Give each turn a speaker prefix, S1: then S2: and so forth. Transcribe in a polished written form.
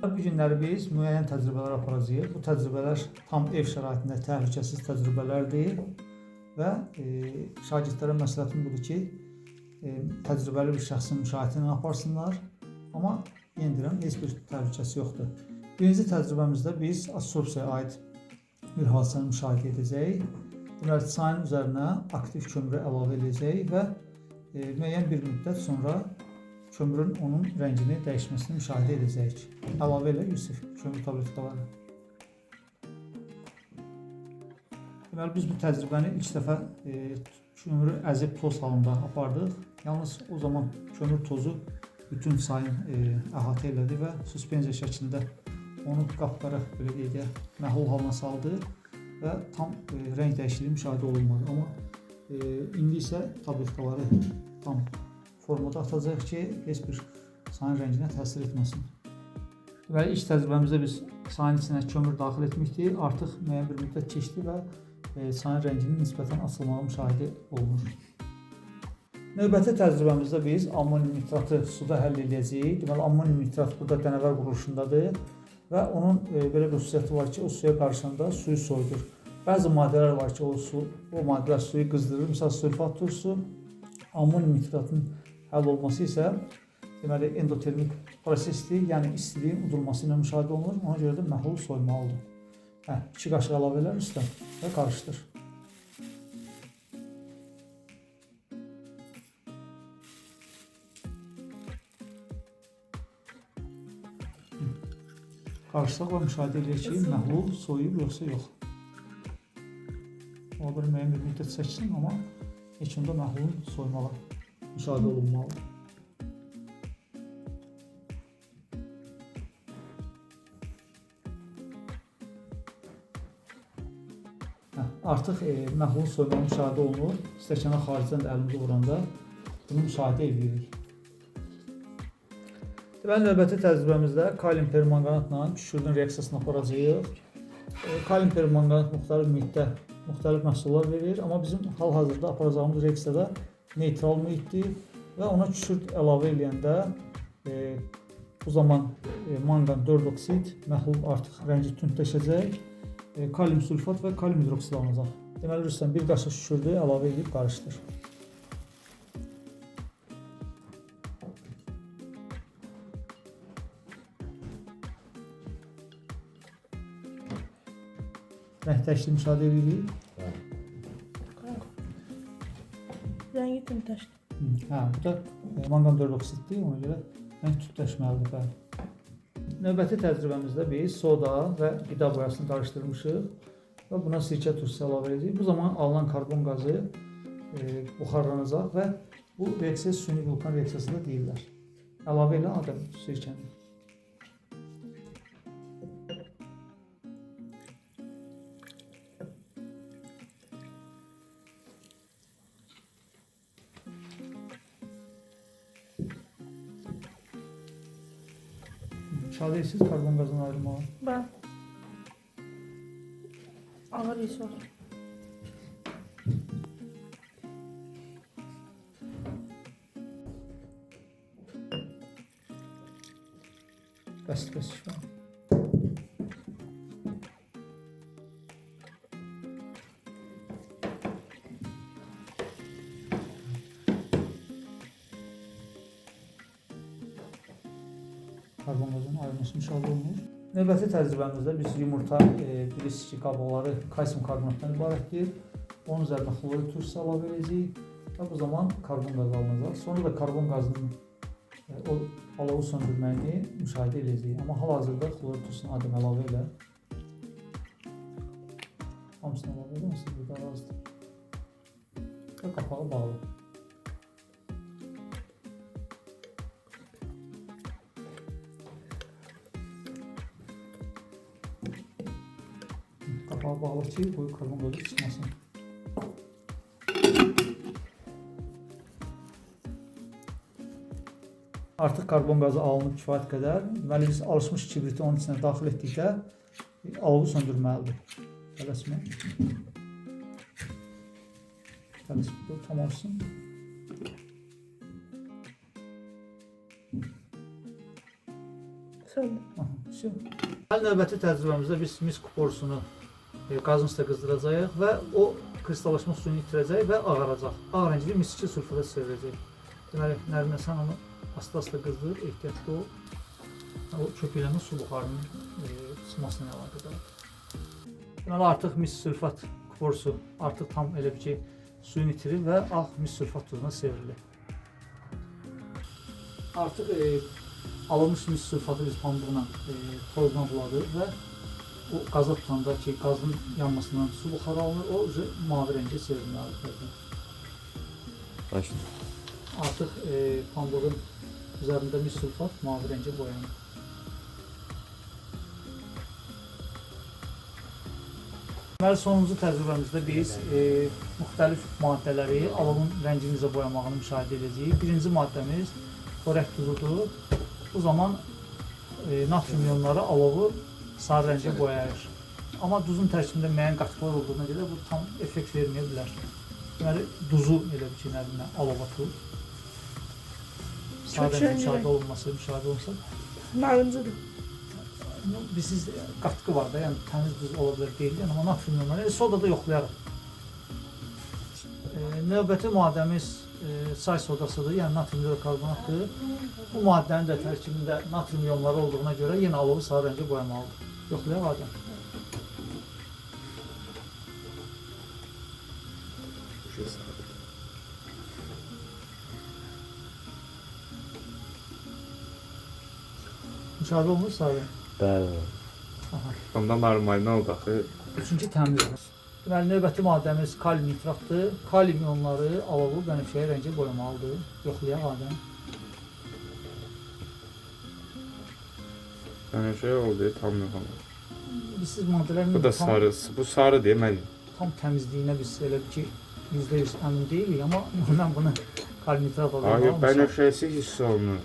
S1: Bu günləri biz müəyyən təcrübələr aparacağıq. Bu təcrübələr tam ev şəraitində təhlükəsiz təcrübələrdir və şagirdlərə məsləhətim budur ki, təcrübəli bir şəxsin müşahidə ilə aparsınlar. Amma yenə deyirəm, heç bir təhlükəsi yoxdur. Birinci təcrübəmizdə biz absorpsiyaya aid bir hadisəni müşahidə edəcəyik. Deməli, çayın üzərinə aktiv kömürü əlavə edəcəyik və müəyyən bir müddət sonra kömürün onun rəngini dəyişməsini müşahidə edəcəyik. Əlavə elə Yusif, kömür tabletkaları. Deməli, biz bu təcrübəni ilk dəfə kömürü əzib toz halında apardıq. Yalnız o zaman kömür tozu bütün çayın əhatə elədi və suspenziya şəklində onu qapqara belə deyək, məhlul halına saldı və tam rəng dəyişikliyi müşahidə olunmadı. Amma indi isə tabletkaları tam formada atacaq ki, heç bir çayın rənginə təsir etməsin. Deməli, ilk təcrübəmizdə biz çayın içinə kömür daxil etmişdik. Artıq müəyyən bir müddət keçdi və çayın rənginin nisbətən açılmağı müşahidə olunur. Növbəti təcrübəmizdə biz ammonium nitratı suda həll edəcəyik. Deməli, ammonium nitrat burada dənəvər quruluşundadır və onun belə bir xüsusiyyəti var ki, o suya qarışanda suyu soyudur. Bəzi maddələr var ki, o maddələr suyu qızdırır. Məsələn, sülfat turşusu, ammonium nitratın həll olması isə deməli endotermik prosesdir, yəni istiliyin udulması ilə müşahidə olunur. Ona görə də məhlul soymalıdır. 2 qaşıq əlavə edər üstə və qarışdır. Qarışdıq və müşahidə edək ki, məhlul soyub yoxsa yox. Ona görə müəyyən bir müddət çəksin, amma həkimdə məhlulun soymağı müşahidə olunmalıdır. Artıq məhlulun soymağı müşahidə olunur. Stəkana xaricdən də əlimizi vuranda bunu müşahidə edirik. Deməli, növbəti təcrübəmizdə kalium permanganatla kükürdün reaksiyasını aparacağıq. Kalium permanganat müxtəlif mühitdə müxtəlif məhsullar verir, amma bizim hal-hazırda aparacağımız reaksiyada neytral mühitdir və ona kükürd əlavə edəndə bu zaman manqan 4 oksid məhlul artıq rəngi tündləşəcək, kalium sülfat və kalium hidroksid alınacaq. Deməli, Rüstəm, bir qaşıq kükürdü əlavə edib qarışdır. Rəng dəyişikliyi müşahidə edirik.
S2: Rəngi tündləşdi.
S1: Bu da manqan 4 oksiddir, ona görə rəng tündləşməlidir. Növbəti təcrübəmizdə biz soda və qida boyasını qarışdırmışıq və buna sirkə turşusu əlavə edəcəyik. Bu zaman alınan karbon qazı buxarlanacaq və bu reaksiya süni vulkan reaksiyası da deyirlər. Əlavə elə Adəm sirkəni. Müşahidə edirsiniz karbon qazının ayrılmağı.
S2: Bax. Ağır his olur.
S1: Bəsit şifa. Karbon qazının ayrılması müşahidə olunur. Növbəti təcrübəmizdə biz yumurta bilirsiniz ki, qabıqları kalsium karbonatdan ibarətdir. Onun üzərinə xlorid turşusu əlavə edəcəyik və bu zaman karbon qazı alınacaq. Sonra da karbon qazının o alovu söndürməyini müşahidə edəcəyik. Amma hal-hazırda xlorid turşusunu Adəm əlavə elə. Hamısını əlavə edəməsiniz, burada razıdır. Və qapağı bağlı. Qapağı bağlı ki, bu karbon qazı çıxmasın. Artıq karbon qazı alınıb kifayət qədər. Deməli, biz alışmış kibriti onun içine daxil etdikdə alovu söndürməlidir. Tələsmə. Tələsmə, tam olsun.
S2: Söndür.
S1: Все. Növbəti təcrübəmizdə biz mis kuporsunu qazın üstə qızdıracağıq və o kristallaşma suyunu itirəcək və ağaracaq. Ağ rəngli mis2 sulfata çevirəcək. Deməli, Nərminə sən onu asta-asta qızdır, ehtiyatlı ol. O köpüklənmə su buxarının çıxmasına əlaqədar. Deməli, artıq mis sulfat kuporsu artıq tam elə bir ki, suyunu itirir və ağ mis sulfat tuzuna çevrilir. Artıq alınmış mis sulfatı biz pambıqla tozdan buladıq və o qaza tutanda ki, qazın yanmasından su buxarı alınır, o mavi rəngə çevrilməlidir. Artıq pambığın üzərində mis sulfat mavi rəngə boyanır. Deməli, sonuncu təcrübəmizdə biz müxtəlif maddələri alovun rəngimizə boyamağını müşahidə edəcəyik. Birinci maddəmiz xörək tuzudur. Bu zaman natrium iyonları alovu sarı rəngə boyayır. Amma duzun tərkibində müəyyən qatıqlar olduğuna görə bu tam effekt verməyə bilər. Deməli, duzu elə bir ki, nərinə alova tuz. Sarı rəngə müşahidə olunsa.
S2: Narıncıdır.
S1: Bizsiz qatqı var da, yəni təmiz duz ola bilər deyil, yəni, amma natrium iyonları, soda da yoxlayarıq. Növbəti maddəmiz çay sodasıdır, yəni natrium hidrokarbonatdır. Bu maddənin də tərkibində natrium iyonları olduğuna görə yenə alovu sarı rəngə boyamalıdır. Yoxlayaq Adəm. Müşahidə olunur sarı.
S3: Bəli.
S4: Ondan normal oldu axı.
S1: Üçüncü təmizdir. Deməli, növbəti maddəmiz kalium nitratdır. Kalium iyonları alovu bənövşəyi rəngə boyamalıdır. Yoxlayaq Adəm.
S4: Yəni şey oldu, tam yox ama.
S1: Bizsiz maddələrin
S4: Bu da sarı, bu sarı deməli.
S1: tam təmizliyinə biz elə bir ki, %100 əmin deyilik, amma mən bunu kalium nitrat
S4: Hayır,
S1: alıyorum.
S4: bənövşəsi hiss olunur.